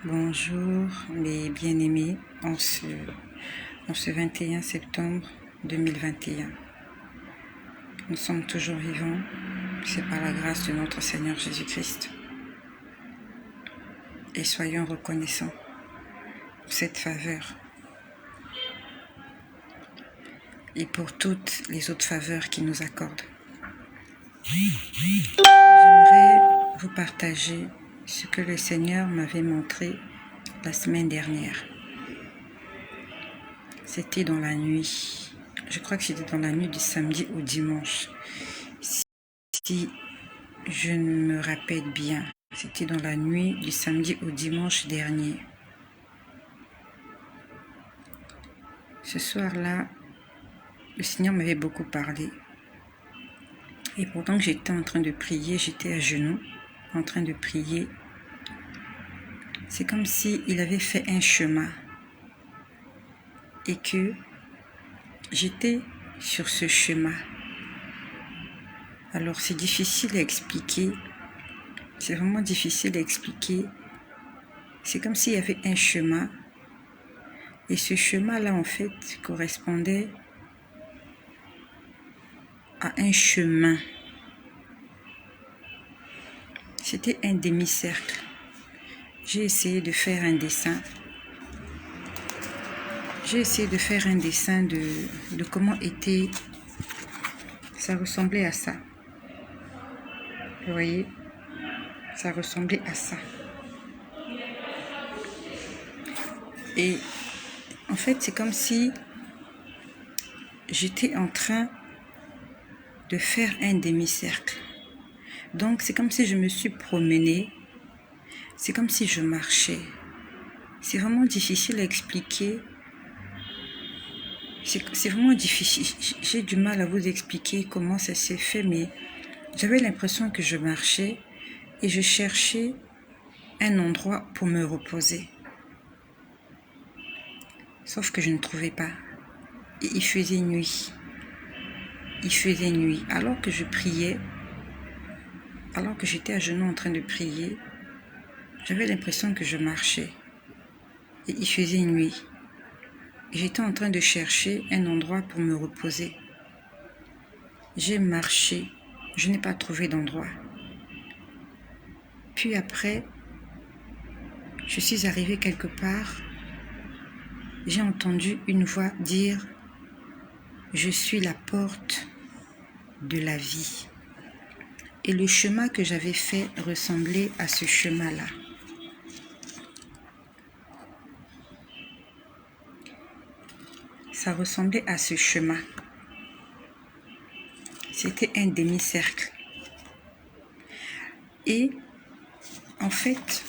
Bonjour mes bien-aimés, en ce 21 septembre 2021. Nous sommes toujours vivants, c'est par la grâce de notre Seigneur Jésus-Christ. Et soyons reconnaissants pour cette faveur et pour toutes les autres faveurs qu'il nous accorde. J'aimerais vous partager ce que le Seigneur m'avait montré la semaine dernière. C'était dans la nuit. Je crois que c'était dans la nuit du samedi au dimanche. Si je me rappelle bien, c'était dans la nuit du samedi au dimanche dernier. Ce soir-là, le Seigneur m'avait beaucoup parlé. Et pendant que j'étais en train de prier, j'étais à genoux, en train de prier. C'est comme s'il avait fait un chemin et que j'étais sur ce chemin. Alors c'est difficile à expliquer, c'est vraiment difficile à expliquer. C'est comme s'il y avait un chemin et ce chemin-là en fait correspondait à un chemin. C'était un demi-cercle. J'ai essayé de faire un dessin. J'ai essayé de faire un dessin de comment était. Ça ressemblait à ça. Vous voyez? Ça ressemblait à ça. Et en fait, c'est comme si j'étais en train de faire un demi-cercle. Donc, c'est comme si je me suis promenée. C'est comme si je marchais. C'est vraiment difficile à expliquer. C'est vraiment difficile. J'ai du mal à vous expliquer comment ça s'est fait, mais j'avais l'impression que je marchais et je cherchais un endroit pour me reposer. Sauf que je ne trouvais pas. Et il faisait nuit. Il faisait nuit. Alors que je priais, alors que j'étais à genoux en train de prier, j'avais l'impression que je marchais. Et il faisait nuit. J'étais en train de chercher un endroit pour me reposer. J'ai marché, je n'ai pas trouvé d'endroit. Puis après, je suis arrivée quelque part. J'ai entendu une voix dire « Je suis la porte de la vie ». Et le chemin que j'avais fait ressemblait à ce chemin-là. Ça ressemblait à ce chemin. C'était un demi-cercle. Et en fait,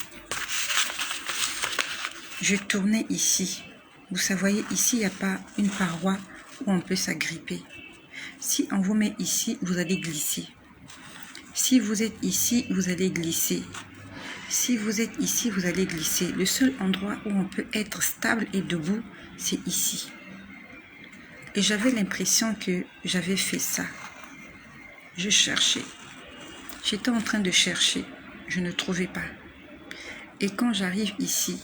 je tournais ici. Vous voyez, ici, il n'y a pas une paroi où on peut s'agripper. Si on vous met ici, vous allez glisser. Si vous êtes ici, vous allez glisser. Si vous êtes ici, vous allez glisser. Le seul endroit où on peut être stable et debout, c'est ici. Et j'avais l'impression que j'avais fait ça. Je cherchais. J'étais en train de chercher. Je ne trouvais pas. Et quand j'arrive ici,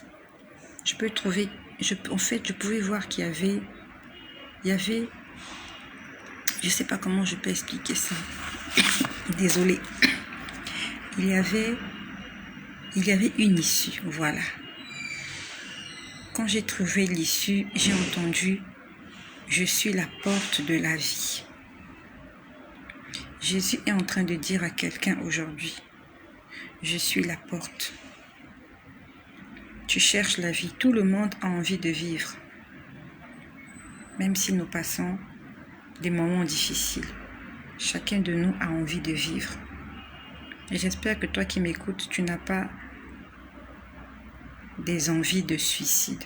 je peux trouver... en fait, je pouvais voir qu'il y avait... Je ne sais pas comment je peux expliquer ça. Désolée. Il y avait une issue, voilà. Quand j'ai trouvé l'issue, j'ai entendu « Je suis la porte de la vie ». Jésus est en train de dire à quelqu'un aujourd'hui « Je suis la porte ». Tu cherches la vie, tout le monde a envie de vivre. Même si nous passons des moments difficiles, chacun de nous a envie de vivre. Et j'espère que toi qui m'écoutes, tu n'as pas des envies de suicide.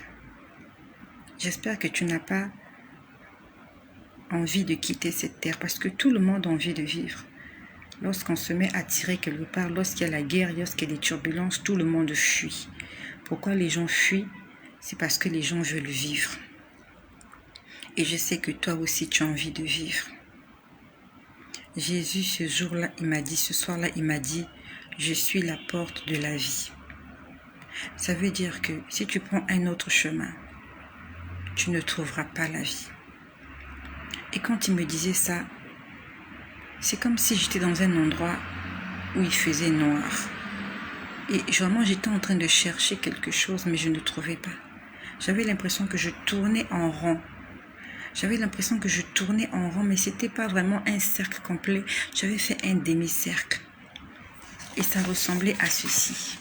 J'espère que tu n'as pas envie de quitter cette terre parce que tout le monde a envie de vivre. Lorsqu'on se met à tirer quelque part, lorsqu'il y a la guerre, lorsqu'il y a des turbulences, tout le monde fuit. Pourquoi les gens fuient? C'est parce que les gens veulent vivre. Et je sais que toi aussi tu as envie de vivre. Jésus ce jour-là, il m'a dit, ce soir-là, il m'a dit, je suis la porte de la vie. Ça veut dire que si tu prends un autre chemin, tu ne trouveras pas la vie. Et quand il me disait ça, c'est comme si j'étais dans un endroit où il faisait noir. Et vraiment, j'étais en train de chercher quelque chose, mais je ne trouvais pas. J'avais l'impression que je tournais en rond. Mais c'était pas vraiment un cercle complet. J'avais fait un demi-cercle. Et ça ressemblait à ceci.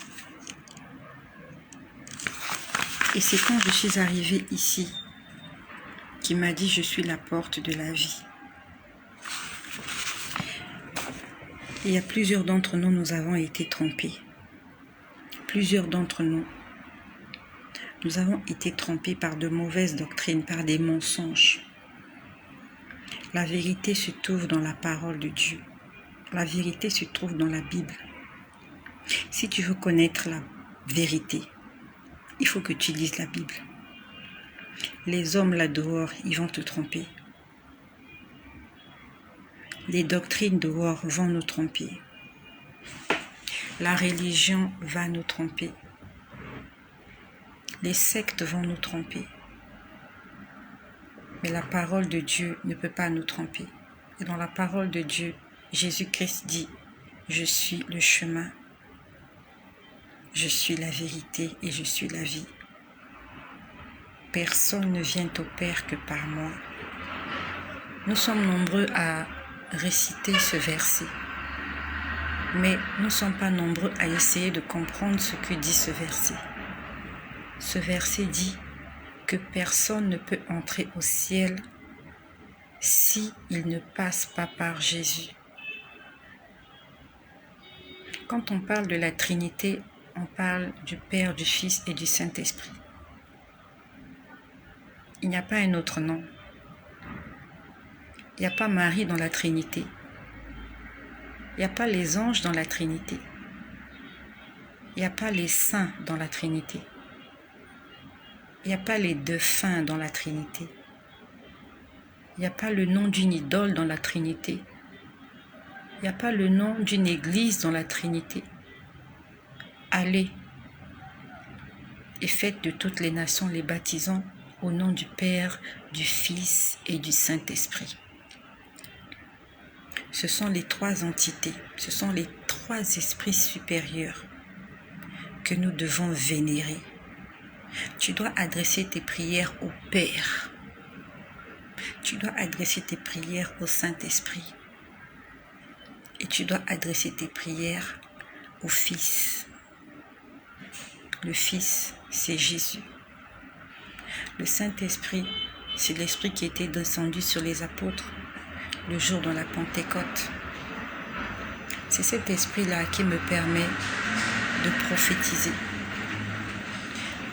Et c'est quand je suis arrivée ici qu'il m'a dit « Je suis la porte de la vie ». Il y a plusieurs d'entre nous, nous avons été trompés. Plusieurs d'entre nous, nous avons été trompés par de mauvaises doctrines, par des mensonges. La vérité se trouve dans la parole de Dieu. La vérité se trouve dans la Bible. Si tu veux connaître la vérité, il faut que tu lises la Bible. Les hommes là dehors, ils vont te tromper. Les doctrines dehors vont nous tromper. La religion va nous tromper. Les sectes vont nous tromper. Mais la parole de Dieu ne peut pas nous tromper. Et dans la parole de Dieu, Jésus-Christ dit « Je suis le chemin, je suis la vérité et je suis la vie. Personne ne vient au Père que par moi. » Nous sommes nombreux à réciter ce verset. Mais nous ne sommes pas nombreux à essayer de comprendre ce que dit ce verset. Ce verset dit que personne ne peut entrer au ciel si il ne passe pas par Jésus. Quand on parle de la Trinité, on parle du Père, du Fils et du Saint-Esprit. Il n'y a pas un autre nom. Il n'y a pas Marie dans la Trinité. Il n'y a pas les anges dans la Trinité. Il n'y a pas les saints dans la Trinité. Il n'y a pas les défunts dans la Trinité. Il n'y a pas le nom d'une idole dans la Trinité. Il n'y a pas le nom d'une église dans la Trinité. Allez et faites de toutes les nations les baptisants au nom du Père, du Fils et du Saint-Esprit. Ce sont les trois entités, ce sont les trois esprits supérieurs que nous devons vénérer. Tu dois adresser tes prières au Père. Tu dois adresser tes prières au Saint-Esprit. Et tu dois adresser tes prières au Fils. Le Fils, c'est Jésus. Le Saint-Esprit, c'est l'Esprit qui était descendu sur les apôtres le jour de la Pentecôte. C'est cet esprit-là qui me permet de prophétiser.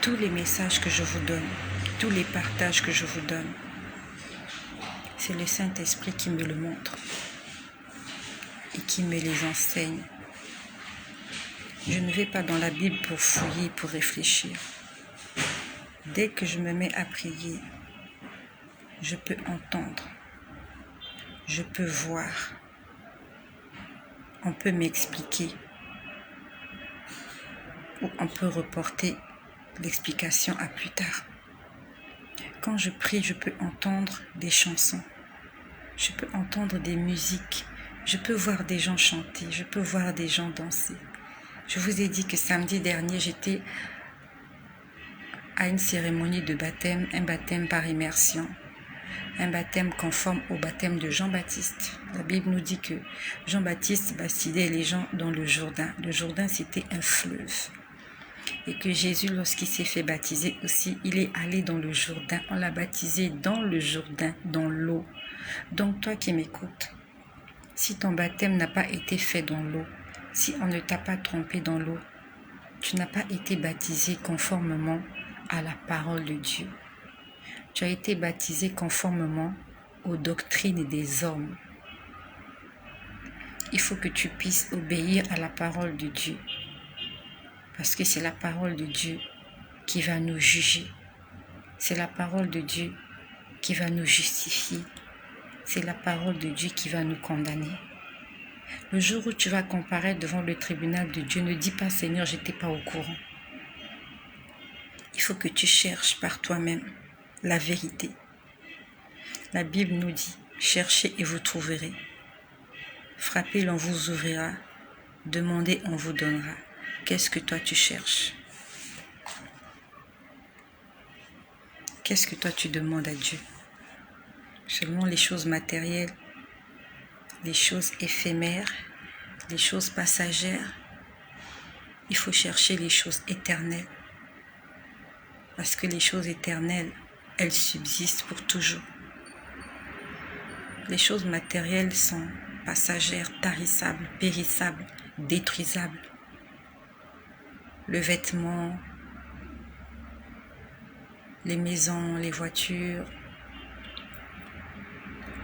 Tous les messages que je vous donne, tous les partages que je vous donne, c'est le Saint-Esprit qui me le montre et qui me les enseigne. Je ne vais pas dans la Bible pour fouiller, pour réfléchir. Dès que je me mets à prier, je peux entendre. Je peux voir, on peut m'expliquer ou on peut reporter l'explication à plus tard. Quand je prie, je peux entendre des chansons, je peux entendre des musiques, je peux voir des gens chanter, je peux voir des gens danser. Je vous ai dit que samedi dernier, j'étais à une cérémonie de baptême, un baptême par immersion. Un baptême conforme au baptême de Jean-Baptiste. La Bible nous dit que Jean-Baptiste baptisait les gens dans le Jourdain. Le Jourdain, c'était un fleuve. Et que Jésus, lorsqu'il s'est fait baptiser aussi, il est allé dans le Jourdain. On l'a baptisé dans le Jourdain, dans l'eau. Donc toi qui m'écoutes, si ton baptême n'a pas été fait dans l'eau, si on ne t'a pas trompé dans l'eau, tu n'as pas été baptisé conformément à la parole de Dieu. Tu as été baptisé conformément aux doctrines des hommes. Il faut que tu puisses obéir à la parole de Dieu. Parce que c'est la parole de Dieu qui va nous juger. C'est la parole de Dieu qui va nous justifier. C'est la parole de Dieu qui va nous condamner. Le jour où tu vas comparaître devant le tribunal de Dieu, ne dis pas « Seigneur, je n'étais pas au courant ». Il faut que tu cherches par toi-même la vérité. La Bible nous dit, cherchez et vous trouverez. Frappez, l'on vous ouvrira. Demandez, on vous donnera. Qu'est-ce que toi tu cherches? Qu'est-ce que toi tu demandes à Dieu? Seulement les choses matérielles, les choses éphémères, les choses passagères. Il faut chercher les choses éternelles. Parce que les choses éternelles, elles subsistent pour toujours. Les choses matérielles sont passagères, tarissables, périssables, détruisables. Le vêtement, les maisons, les voitures,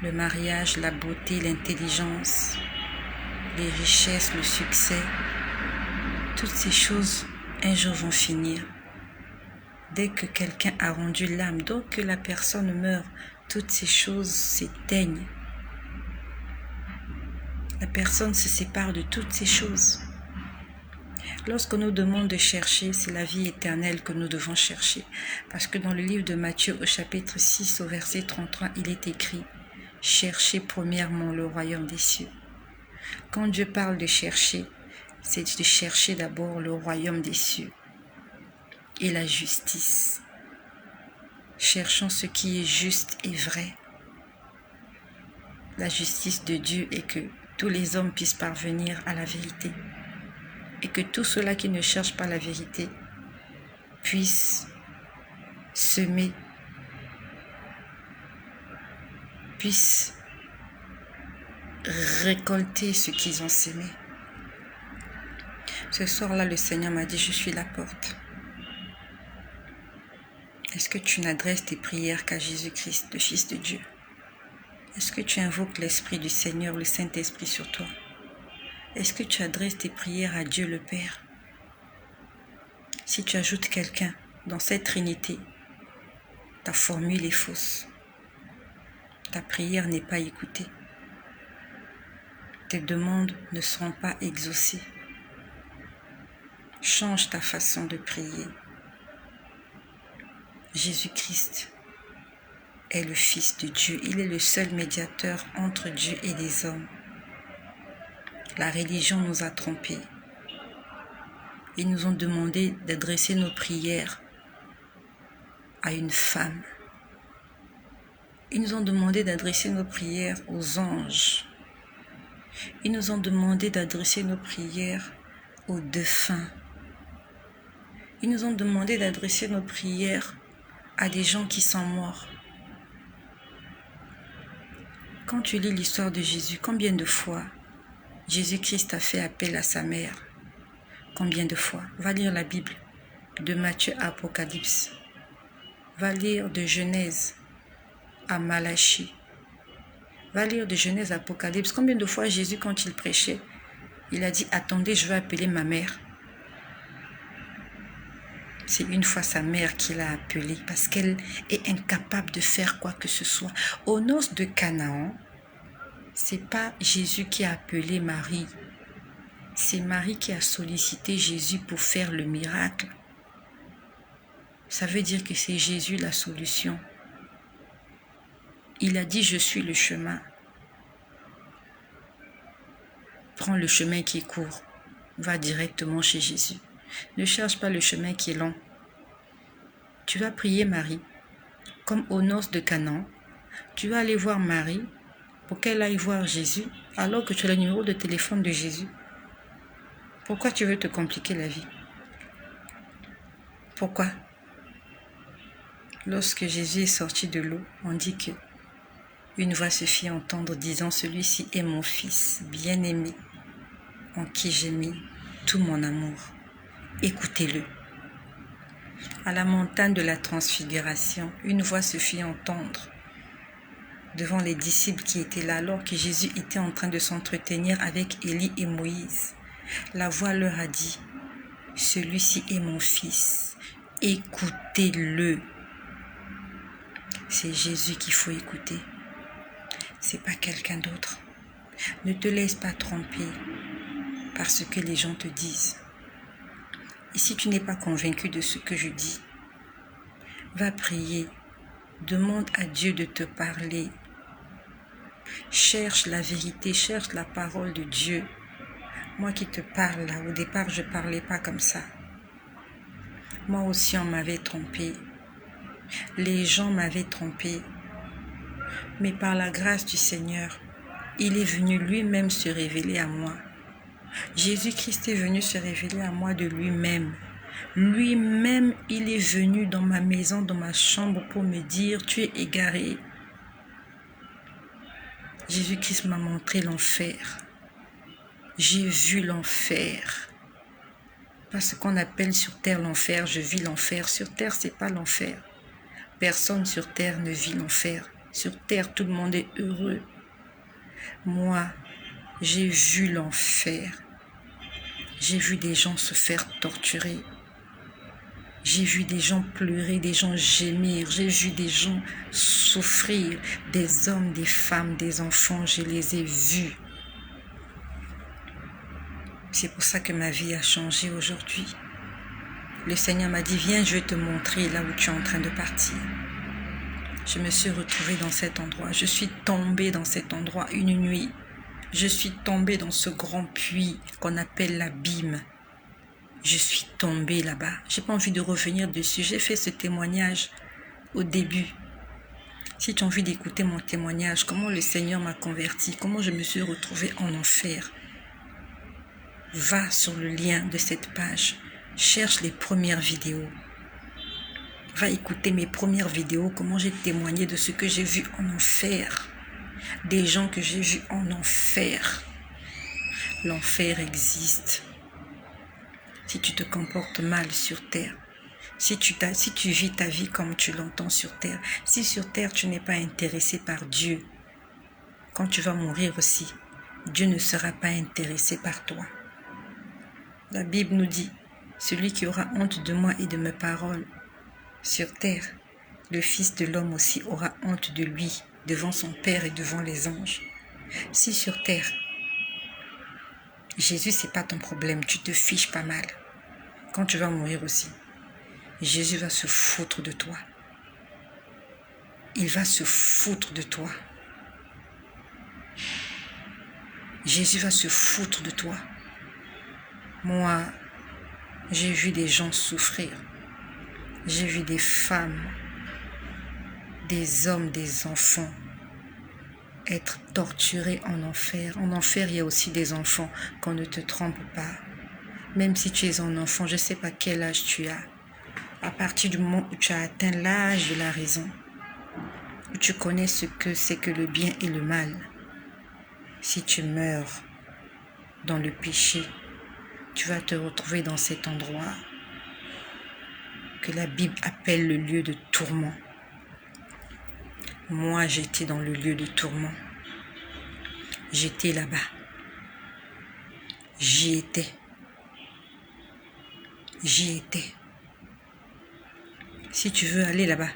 le mariage, la beauté, l'intelligence, les richesses, le succès, toutes ces choses un jour vont finir. Dès que quelqu'un a rendu l'âme, dès que la personne meurt, toutes ces choses s'éteignent. La personne se sépare de toutes ces choses. Lorsqu'on nous demande de chercher, c'est la vie éternelle que nous devons chercher. Parce que dans le livre de Matthieu, au chapitre 6, au verset 33, il est écrit « Cherchez premièrement le royaume des cieux ». Quand Dieu parle de chercher, c'est de chercher d'abord le royaume des cieux et la justice. Cherchons ce qui est juste et vrai. La justice de Dieu est que tous les hommes puissent parvenir à la vérité. Et que tous ceux-là qui ne cherchent pas la vérité puissent semer, puissent récolter ce qu'ils ont semé. Ce soir-là, le Seigneur m'a dit, je suis la porte. Est-ce que tu n'adresses tes prières qu'à Jésus-Christ, le Fils de Dieu? Est-ce que tu invoques l'Esprit du Seigneur, le Saint-Esprit sur toi? Est-ce que tu adresses tes prières à Dieu le Père? Si tu ajoutes quelqu'un dans cette Trinité, ta formule est fausse. Ta prière n'est pas écoutée. Tes demandes ne seront pas exaucées. Change ta façon de prier. Jésus-Christ est le Fils de Dieu. Il est le seul médiateur entre Dieu et les hommes. La religion nous a trompés. Ils nous ont demandé d'adresser nos prières à une femme. Ils nous ont demandé d'adresser nos prières aux anges. Ils nous ont demandé d'adresser nos prières aux défunts. Ils nous ont demandé d'adresser nos prières à des gens qui sont morts. Quand tu lis l'histoire de Jésus, combien de fois Jésus-Christ a fait appel à sa mère? Combien de fois? Va lire la Bible, de Matthieu à Apocalypse. Va lire de Genèse à Malachie. Va lire de Genèse à Apocalypse. Combien de fois Jésus, quand il prêchait, il a dit « Attendez, je vais appeler ma mère ». C'est une fois sa mère qui l'a appelée parce qu'elle est incapable de faire quoi que ce soit. Aux noces de Canaan, c'est pas Jésus qui a appelé Marie. C'est Marie qui a sollicité Jésus pour faire le miracle. Ça veut dire que c'est Jésus la solution. Il a dit, je suis le chemin. Prends le chemin qui est court. Va directement chez Jésus. Ne cherche pas le chemin qui est long. Tu vas prier Marie, comme aux noces de Canaan. Tu vas aller voir Marie pour qu'elle aille voir Jésus, alors que tu as le numéro de téléphone de Jésus. Pourquoi tu veux te compliquer la vie? Pourquoi? Lorsque Jésus est sorti de l'eau, on dit que une voix se fit entendre disant, celui-ci est mon fils bien-aimé, en qui j'ai mis tout mon amour. Écoutez-le. À la montagne de la transfiguration, une voix se fit entendre devant les disciples qui étaient là alors que Jésus était en train de s'entretenir avec Élie et Moïse. La voix leur a dit, celui-ci est mon fils, écoutez-le. C'est Jésus qu'il faut écouter. C'est pas quelqu'un d'autre. Ne te laisse pas tromper par ce que les gens te disent. Et si tu n'es pas convaincu de ce que je dis, Va prier. Demande à Dieu de te parler. Cherche la vérité, cherche la parole de Dieu. Moi qui te parle là, au départ, je ne parlais pas comme ça. Moi aussi, on m'avait trompé. Les gens m'avaient trompé. Mais par la grâce du Seigneur, il est venu lui-même se révéler à moi. Jésus-Christ est venu se révéler à moi de lui-même. Lui-même, il est venu dans ma maison, dans ma chambre pour me dire, tu es égaré. Jésus-Christ m'a montré l'enfer. J'ai vu l'enfer. Pas ce qu'on appelle sur terre l'enfer, je vis l'enfer. Sur terre, c'est pas l'enfer. Personne sur terre ne vit l'enfer. Sur terre, tout le monde est heureux. Moi, j'ai vu l'enfer. J'ai vu des gens se faire torturer. J'ai vu des gens pleurer, des gens gémir. J'ai vu des gens souffrir. Des hommes, des femmes, des enfants, je les ai vus. C'est pour ça que ma vie a changé aujourd'hui. Le Seigneur m'a dit, viens, je vais te montrer là où tu es en train de partir. Je me suis retrouvée dans cet endroit. Je suis tombée dans cet endroit une nuit. Je suis tombée dans ce grand puits qu'on appelle l'abîme. Je suis tombée là-bas. Je n'ai pas envie de revenir dessus. J'ai fait ce témoignage au début. Si tu as envie d'écouter mon témoignage, comment le Seigneur m'a converti, comment je me suis retrouvée en enfer, va sur le lien de cette page. Cherche les premières vidéos. Va écouter mes premières vidéos, comment j'ai témoigné de ce que j'ai vu en enfer. Des gens que j'ai vus en enfer. L'enfer existe. Si tu te comportes mal sur terre, si tu vis ta vie comme tu l'entends sur terre, si sur terre tu n'es pas intéressé par Dieu, quand tu vas mourir aussi, Dieu ne sera pas intéressé par toi. La Bible nous dit, celui qui aura honte de moi et de mes paroles sur terre, le Fils de l'homme aussi aura honte de lui devant son Père et devant les anges. Si sur terre, Jésus, c'est pas ton problème, tu te fiches pas mal. Quand tu vas mourir aussi, Jésus va se foutre de toi. Il va se foutre de toi. Jésus va se foutre de toi. Moi, j'ai vu des gens souffrir. J'ai vu des femmes, des hommes, des enfants être torturés en enfer. En enfer, il y a aussi des enfants. Qu'on ne te trompe pas. Même si tu es un enfant, je ne sais pas quel âge tu as. À partir du moment où tu as atteint l'âge de la raison, où tu connais ce que c'est que le bien et le mal, si tu meurs dans le péché, tu vas te retrouver dans cet endroit que la Bible appelle le lieu de tourment. Moi, j'étais dans le lieu de tourment. J'étais là-bas. J'y étais. J'y étais. Si tu veux aller là-bas,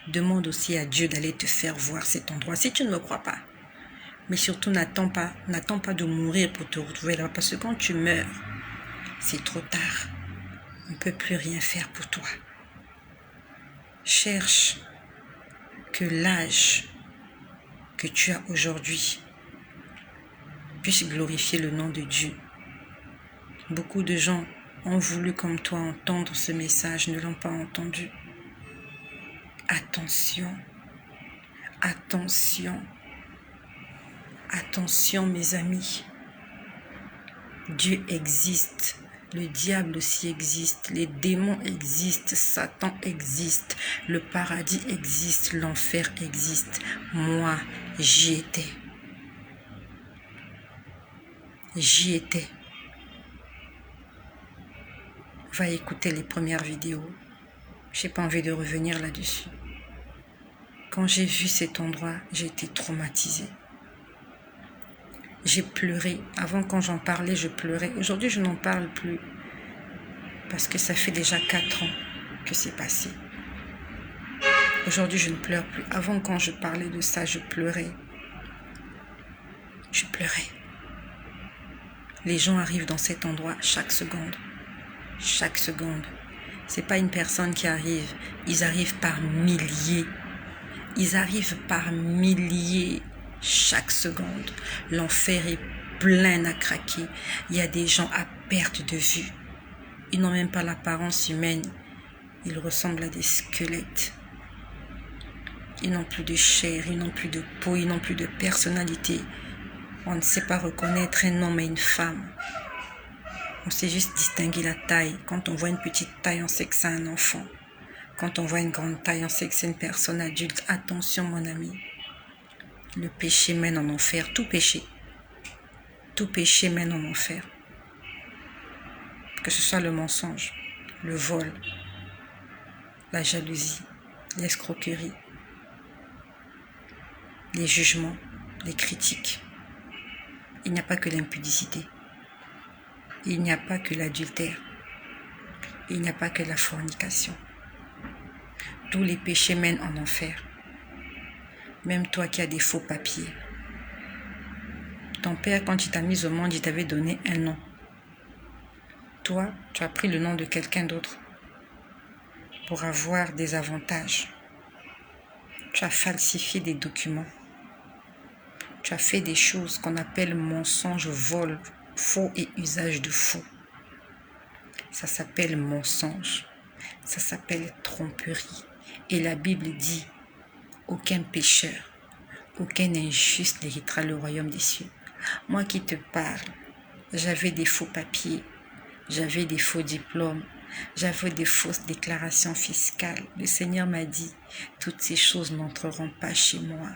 demande aussi à Dieu d'aller te faire voir cet endroit. Si tu ne me crois pas, mais surtout n'attends pas de mourir pour te retrouver là-bas. Parce que quand tu meurs, c'est trop tard. On ne peut plus rien faire pour toi. Cherche que l'âge que tu as aujourd'hui puisse glorifier le nom de Dieu. Beaucoup de gens ont voulu comme toi entendre ce message, ne l'ont pas entendu. Attention, attention, attention mes amis. Dieu existe, le diable aussi existe, les démons existent, Satan existe, le paradis existe, l'enfer existe. Moi, j'y étais. J'y étais. Va écouter les premières vidéos. J'ai pas envie de revenir là-dessus. Quand j'ai vu cet endroit, j'ai été traumatisée. J'ai pleuré. Avant, quand j'en parlais, je pleurais. Aujourd'hui, je n'en parle plus. Parce que ça fait déjà 4 ans que c'est passé. Aujourd'hui, je ne pleure plus. Avant, quand je parlais de ça, je pleurais. Je pleurais. Les gens arrivent dans cet endroit chaque seconde. Chaque seconde. C'est pas une personne qui arrive. Ils arrivent par milliers. Ils arrivent par milliers chaque seconde. L'enfer est plein à craquer. Il y a des gens à perte de vue. Ils n'ont même pas l'apparence humaine. Ils ressemblent à des squelettes. Ils n'ont plus de chair, ils n'ont plus de peau, ils n'ont plus de personnalité. On ne sait pas reconnaître un homme et une femme. On sait juste distinguer la taille. Quand on voit une petite taille, on sait que c'est un enfant. Quand on voit une grande taille, on sait que c'est une personne adulte. Attention, mon ami. Le péché mène en enfer. Tout péché mène en enfer. Que ce soit le mensonge, le vol, la jalousie, l'escroquerie, les jugements, les critiques. Il n'y a pas que l'impudicité. Il n'y a pas que l'adultère. Il n'y a pas que la fornication. Tous les péchés mènent en enfer. Même toi qui as des faux papiers. Ton père, quand il t'a mis au monde, il t'avait donné un nom. Toi, tu as pris le nom de quelqu'un d'autre pour avoir des avantages. Tu as falsifié des documents. Tu as fait des choses qu'on appelle mensonge, vol, faux et usage de faux. Ça s'appelle mensonge. Ça s'appelle tromperie. Et la Bible dit, aucun pécheur, aucun injuste n'héritera le royaume des cieux. Moi qui te parle, j'avais des faux papiers, j'avais des faux diplômes, j'avais des fausses déclarations fiscales. Le Seigneur m'a dit, toutes ces choses n'entreront pas chez moi.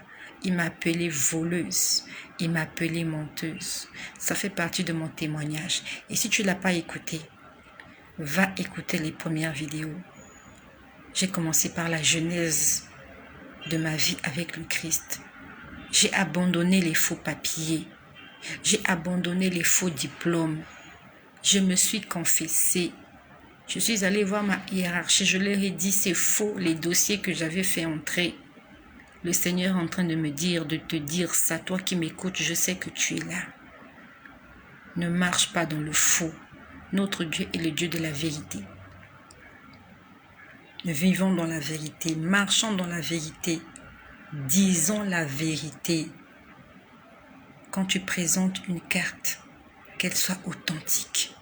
Il m'a appelée voleuse, il m'a appelée menteuse. Ça fait partie de mon témoignage. Et si tu ne l'as pas écouté, va écouter les premières vidéos. J'ai commencé par la genèse de ma vie avec le Christ. J'ai abandonné les faux papiers. J'ai abandonné les faux diplômes. Je me suis confessée. Je suis allée voir ma hiérarchie. Je leur ai dit, c'est faux, les dossiers que j'avais fait entrer. Le Seigneur est en train de me dire, de te dire ça. Toi qui m'écoutes, je sais que tu es là. Ne marche pas dans le faux. Notre Dieu est le Dieu de la vérité. Vivons dans la vérité. Marchons dans la vérité. Disons la vérité. Quand tu présentes une carte, qu'elle soit authentique.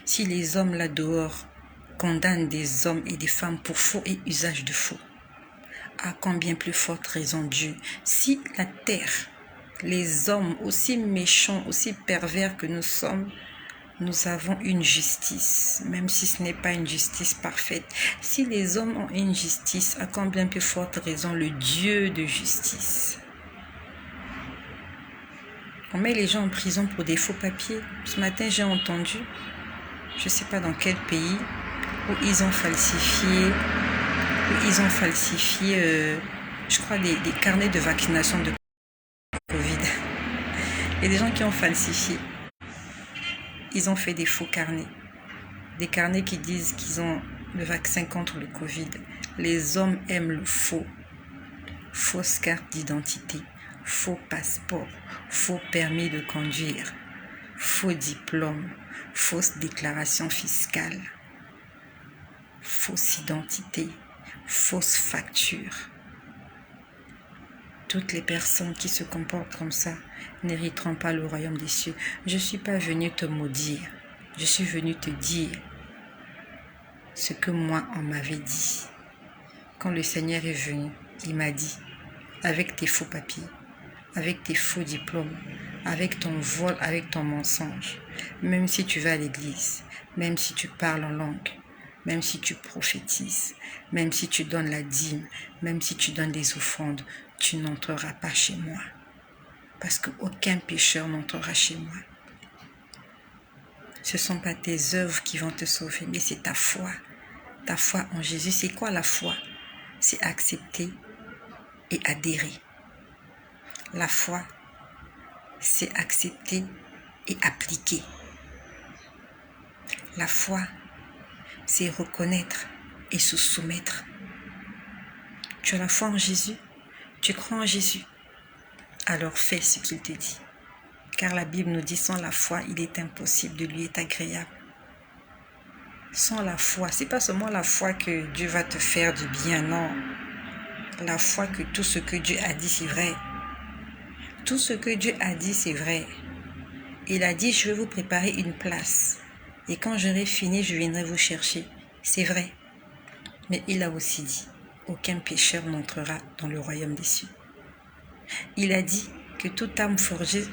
Si les hommes là dehors condamnent des hommes et des femmes pour faux et usage de faux, à combien plus forte raison Dieu? Si la terre, les hommes aussi méchants, aussi pervers que nous sommes, nous avons une justice, même si ce n'est pas une justice parfaite. Si les hommes ont une justice, à combien plus forte raison le Dieu de justice? On met les gens en prison pour des faux papiers. Ce matin, j'ai entendu, je ne sais pas dans quel pays, où ils ont falsifié, je crois, des carnets de vaccination de Covid. Il y a des gens qui ont falsifié. Ils ont fait des faux carnets. Des carnets qui disent qu'ils ont le vaccin contre le Covid. Les hommes aiment le faux. Fausse carte d'identité, faux passeport, faux permis de conduire, faux diplôme, fausse déclaration fiscale, fausse identité, fausse facture. Toutes les personnes qui se comportent comme ça n'hériteront pas le royaume des cieux. Je ne suis pas venue te maudire. Je suis venue te dire ce que moi, on m'avait dit. Quand le Seigneur est venu, il m'a dit, avec tes faux papiers, avec tes faux diplômes, avec ton vol, avec ton mensonge, même si tu vas à l'église, même si tu parles en langue, même si tu prophétises, même si tu donnes la dîme, même si tu donnes des offrandes, tu n'entreras pas chez moi. Parce qu'aucun pécheur n'entrera chez moi. Ce ne sont pas tes œuvres qui vont te sauver, mais c'est ta foi. Ta foi en Jésus. C'est quoi la foi? C'est accepter et adhérer. La foi, c'est accepter et appliquer. La foi, c'est reconnaître et se soumettre. Tu as la foi en Jésus? Tu crois en Jésus? Alors fais ce qu'il te dit. Car la Bible nous dit, sans la foi, il est impossible de lui être agréable. Sans la foi, c'est pas seulement la foi que Dieu va te faire du bien, non. La foi que tout ce que Dieu a dit, c'est vrai. Tout ce que Dieu a dit, c'est vrai. Il a dit, je vais vous préparer une place. Et quand j'aurai fini, je viendrai vous chercher. C'est vrai. Mais il a aussi dit, aucun pécheur n'entrera dans le royaume des cieux. Il a dit que toute âme forgée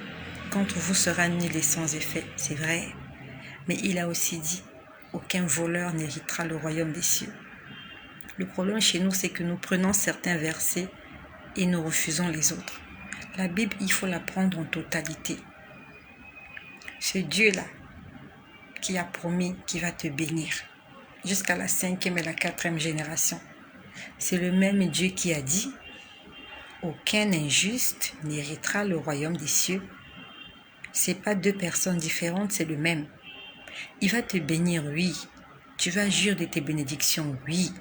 contre vous sera nulle et sans effet. C'est vrai. Mais il a aussi dit, aucun voleur n'héritera le royaume des cieux. Le problème chez nous, c'est que nous prenons certains versets et nous refusons les autres. La Bible, il faut la prendre en totalité. Ce Dieu-là qui a promis qu'il va te bénir jusqu'à la 5e et la 4e génération, c'est le même Dieu qui a dit « Aucun injuste n'héritera le royaume des cieux ». Ce n'est pas deux personnes différentes, c'est le même. Il va te bénir, oui. Tu vas jouir de tes bénédictions, oui.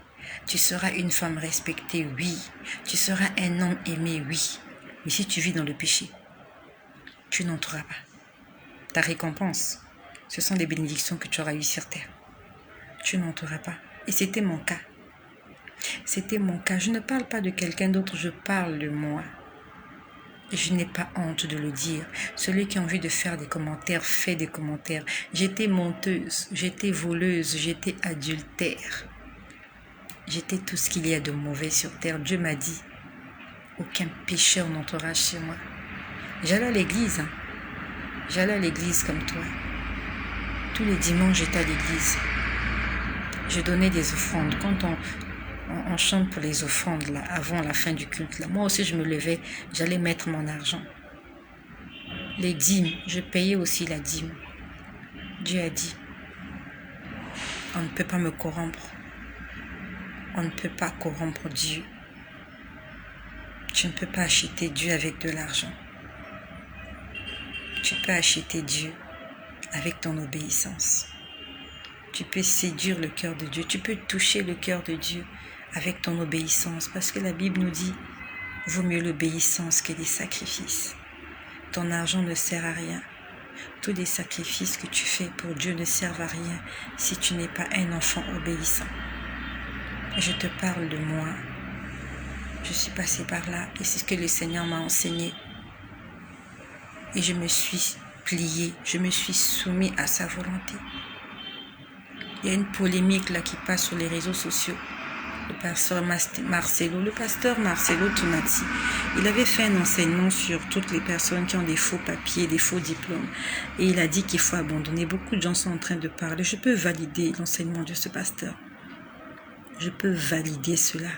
Tu seras une femme respectée, oui. Tu seras un homme aimé, oui. Mais si tu vis dans le péché, tu n'entreras pas. Ta récompense, ce sont les bénédictions que tu auras eues sur terre. Tu n'entreras pas. Et c'était mon cas. C'était mon cas. Je ne parle pas de quelqu'un d'autre, je parle de moi. Et je n'ai pas honte de le dire. Celui qui a envie de faire des commentaires, fait des commentaires. J'étais menteuse, j'étais voleuse, j'étais adultère. J'étais tout ce qu'il y a de mauvais sur terre. Dieu m'a dit, aucun pécheur n'entrera chez moi. J'allais à l'église. J'allais à l'église comme toi. Tous les dimanches, j'étais à l'église. Je donnais des offrandes. Quand on chante pour les offrandes, là, avant la fin du culte, là, moi aussi, je me levais, j'allais mettre mon argent. Les dîmes, je payais aussi la dîme. Dieu a dit, on ne peut pas me corrompre. On ne peut pas corrompre Dieu. Tu ne peux pas acheter Dieu avec de l'argent. Tu peux acheter Dieu avec ton obéissance. Tu peux séduire le cœur de Dieu. Tu peux toucher le cœur de Dieu avec ton obéissance. Parce que la Bible nous dit, vaut mieux l'obéissance que les sacrifices. Ton argent ne sert à rien. Tous les sacrifices que tu fais pour Dieu ne servent à rien si tu n'es pas un enfant obéissant. Je te parle de moi. Je suis passée par là et c'est ce que le Seigneur m'a enseigné. Et je me suis pliée, je me suis soumise à sa volonté. Il y a une polémique là qui passe sur les réseaux sociaux. Le pasteur Marcelo Tonati, il avait fait un enseignement sur toutes les personnes qui ont des faux papiers, des faux diplômes. Et il a dit qu'il faut abandonner. Beaucoup de gens sont en train de parler. Je peux valider l'enseignement de ce pasteur. Je peux valider cela.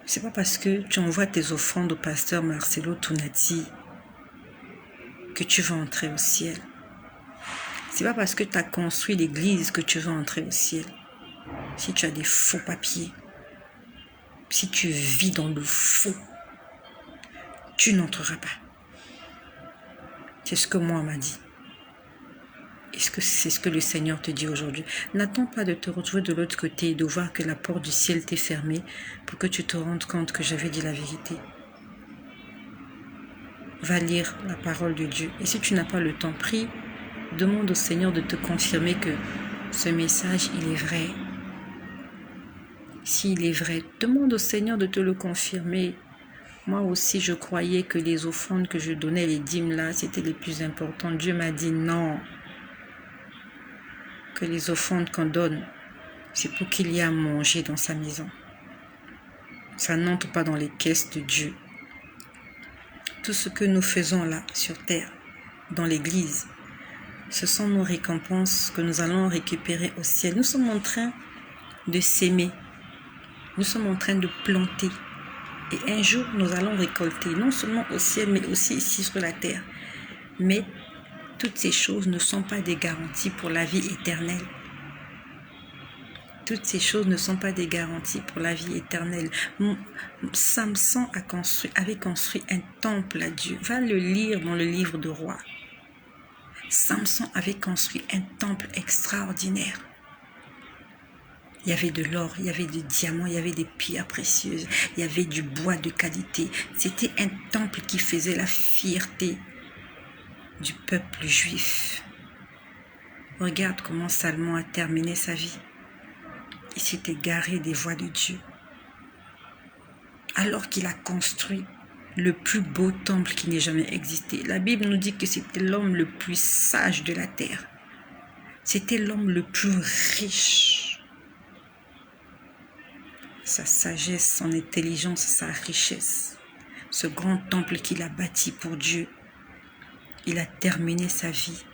C'est pas parce que tu envoies tes offrandes au pasteur Marcelo Tonati que tu vas entrer au ciel. C'est pas parce que tu as construit l'église que tu vas entrer au ciel. Si tu as des faux papiers, si tu vis dans le faux, tu n'entreras pas. C'est ce que moi m'a dit. Est-ce que c'est ce que le Seigneur te dit aujourd'hui? N'attends pas de te retrouver de l'autre côté et de voir que la porte du ciel t'est fermée pour que tu te rendes compte que j'avais dit la vérité. Va lire la parole de Dieu. Et si tu n'as pas le temps, prie, demande au Seigneur de te confirmer que ce message, il est vrai. S'il est vrai, demande au Seigneur de te le confirmer. Moi aussi, je croyais que les offrandes que je donnais, les dîmes là, c'était les plus importantes. Dieu m'a dit non. Que les offrandes qu'on donne, c'est pour qu'il y ait à manger dans sa maison. Ça n'entre pas dans les caisses de Dieu. Tout ce que nous faisons là, sur terre, dans l'église, ce sont nos récompenses que nous allons récupérer au ciel. Nous sommes en train de s'aimer. Nous sommes en train de planter. Et un jour, nous allons récolter, non seulement au ciel, mais aussi ici sur la terre. Mais toutes ces choses ne sont pas des garanties pour la vie éternelle. Toutes ces choses ne sont pas des garanties pour la vie éternelle. Samson avait construit un temple à Dieu. Va le lire dans le livre de Rois. Samson avait construit un temple extraordinaire. Il y avait de l'or, il y avait des diamants, il y avait des pierres précieuses, il y avait du bois de qualité. C'était un temple qui faisait la fierté du peuple juif. Regarde comment Salomon a terminé sa vie. Il s'est égaré des voies de Dieu. Alors qu'il a construit le plus beau temple qui n'ait jamais existé. La Bible nous dit que c'était l'homme le plus sage de la terre. C'était l'homme le plus riche. Sa sagesse, son intelligence, sa richesse. Ce grand temple qu'il a bâti pour Dieu. Il a terminé sa vie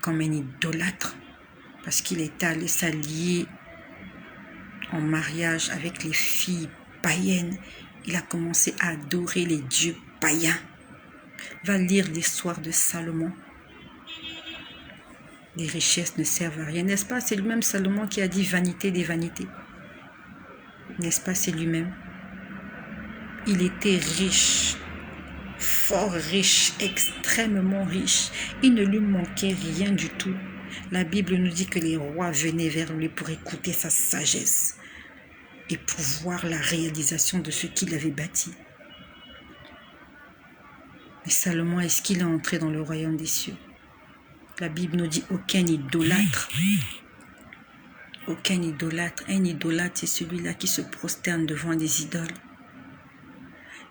comme un idolâtre. Parce qu'il est allé s'allier en mariage avec les filles païennes. Il a commencé à adorer les dieux païens. Va lire l'histoire de Salomon. Les richesses ne servent à rien, n'est-ce pas? C'est lui-même Salomon qui a dit vanité des vanités. N'est-ce pas? C'est lui-même. Il était riche, fort riche, extrêmement riche. Il ne lui manquait rien du tout. La Bible nous dit que les rois venaient vers lui pour écouter sa sagesse et pour voir la réalisation de ce qu'il avait bâti. Mais Salomon, est-ce qu'il est entré dans le royaume des cieux? La Bible nous dit aucun idolâtre. Aucun idolâtre. Un idolâtre, c'est celui-là qui se prosterne devant des idoles.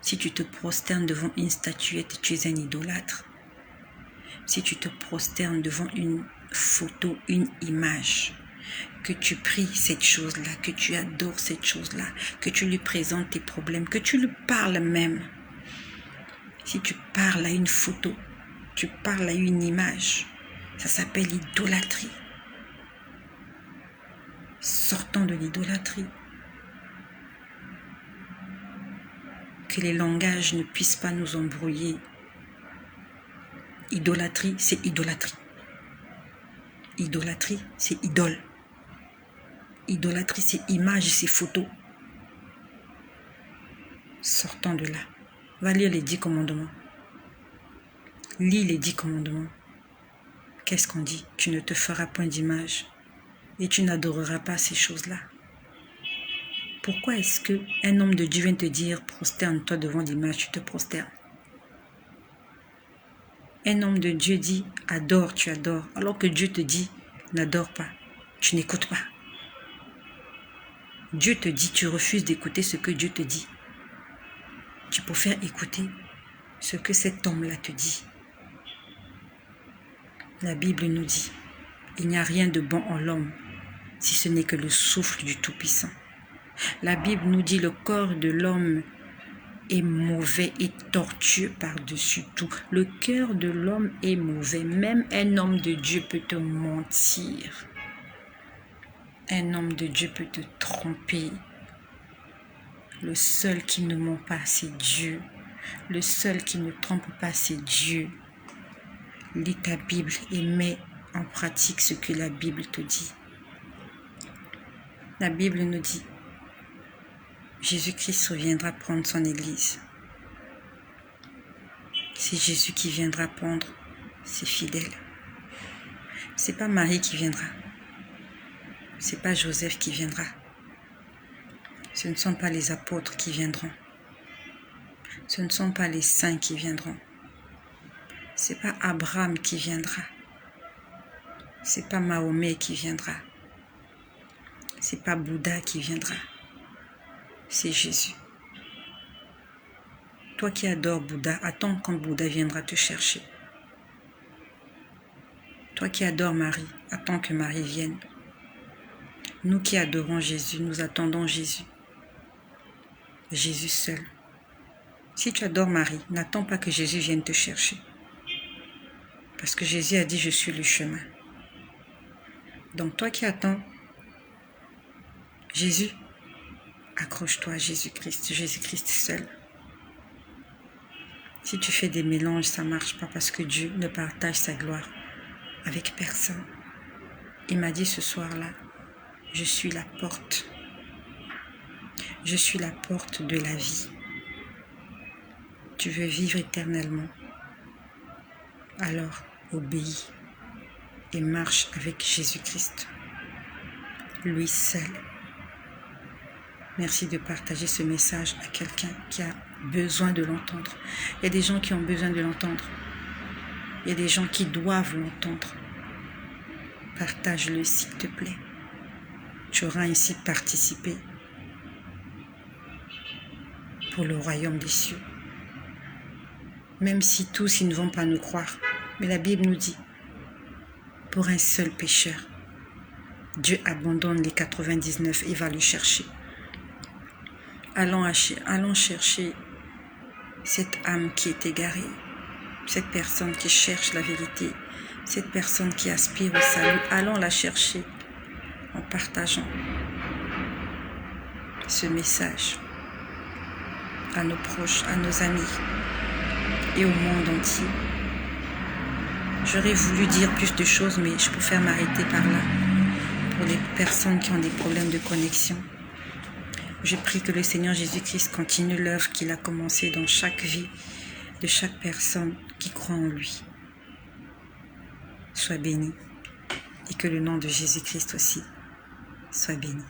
Si tu te prosternes devant une statuette, tu es un idolâtre. Si tu te prosternes devant une photo, une image, que tu pries cette chose-là, que tu adores cette chose-là, que tu lui présentes tes problèmes, que tu lui parles même. Si tu parles à une photo, tu parles à une image, ça s'appelle idolâtrie. Sortons de l'idolâtrie. Que les langages ne puissent pas nous embrouiller. Idolâtrie, c'est idolâtrie. Idolâtrie, c'est idole. Idolâtrie, c'est image, c'est photo. Sortons de là. Va lire les 10 commandements. Lis les 10 commandements. Qu'est-ce qu'on dit? Tu ne te feras point d'image et tu n'adoreras pas ces choses-là. Pourquoi est-ce qu'un homme de Dieu vient te dire prosterne-toi devant l'image, tu te prosternes? Un homme de Dieu dit adore, tu adores, alors que Dieu te dit n'adore pas, tu n'écoutes pas. Dieu te dit, tu refuses d'écouter ce que Dieu te dit. Tu préfères écouter ce que cet homme-là te dit. La Bible nous dit, il n'y a rien de bon en l'homme, si ce n'est que le souffle du Tout-Puissant. La Bible nous dit, le corps de l'homme est mauvais et tortueux par-dessus tout. Le cœur de l'homme est mauvais. Même un homme de Dieu peut te mentir. Un homme de Dieu peut te tromper. Le seul qui ne ment pas, c'est Dieu. Le seul qui ne trompe pas, c'est Dieu. Lis ta Bible et mets en pratique ce que la Bible te dit. La Bible nous dit, Jésus-Christ reviendra prendre son Église. C'est Jésus qui viendra prendre ses fidèles. C'est pas Marie qui viendra. C'est pas Joseph qui viendra. Ce ne sont pas les apôtres qui viendront. Ce ne sont pas les saints qui viendront. C'est pas Abraham qui viendra. C'est pas Mahomet qui viendra. C'est pas Bouddha qui viendra. C'est Jésus. Toi qui adores Bouddha, attends quand Bouddha viendra te chercher. Toi qui adores Marie, attends que Marie vienne. Nous qui adorons Jésus, nous attendons Jésus. Jésus seul. Si tu adores Marie, n'attends pas que Jésus vienne te chercher. Parce que Jésus a dit, je suis le chemin. Donc toi qui attends Jésus, accroche-toi à Jésus-Christ, Jésus-Christ seul. Si tu fais des mélanges, ça ne marche pas parce que Dieu ne partage sa gloire avec personne. Il m'a dit ce soir-là, je suis la porte. Je suis la porte de la vie. Tu veux vivre éternellement. Alors, obéis et marche avec Jésus-Christ. Lui seul. Merci de partager ce message à quelqu'un qui a besoin de l'entendre. Il y a des gens qui ont besoin de l'entendre. Il y a des gens qui doivent l'entendre. Partage-le s'il te plaît. Tu auras ainsi participé pour le royaume des cieux. Même si tous ils ne vont pas nous croire, mais la Bible nous dit, pour un seul pécheur, Dieu abandonne les 99 et va le chercher. Allons chercher cette âme qui est égarée, cette personne qui cherche la vérité, cette personne qui aspire au salut. Allons la chercher en partageant ce message à nos proches, à nos amis et au monde entier. J'aurais voulu dire plus de choses, mais je préfère m'arrêter par là pour les personnes qui ont des problèmes de connexion. Je prie que le Seigneur Jésus-Christ continue l'œuvre qu'il a commencée dans chaque vie de chaque personne qui croit en lui. Sois béni et que le nom de Jésus-Christ aussi soit béni.